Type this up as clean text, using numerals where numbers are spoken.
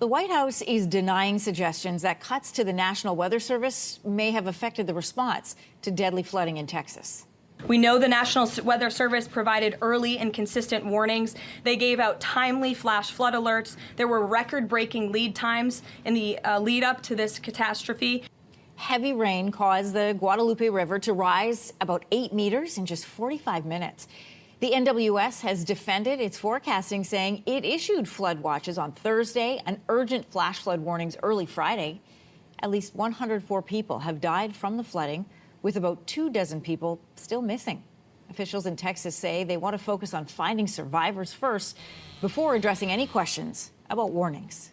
The White House is denying suggestions that cuts to the National Weather Service may have affected the response to deadly flooding in Texas. We know the National Weather Service provided early and consistent warnings. They gave out timely flash flood alerts. There were record-breaking lead times in the lead up to this catastrophe. Heavy rain caused the Guadalupe River to rise about 8 meters in just 45 minutes. The NWS has defended its forecasting, saying it issued flood watches on Thursday and urgent flash flood warnings early Friday. At least 104 people have died from the flooding, with about 24 people still missing. Officials in Texas say they want to focus on finding survivors first before addressing any questions about warnings.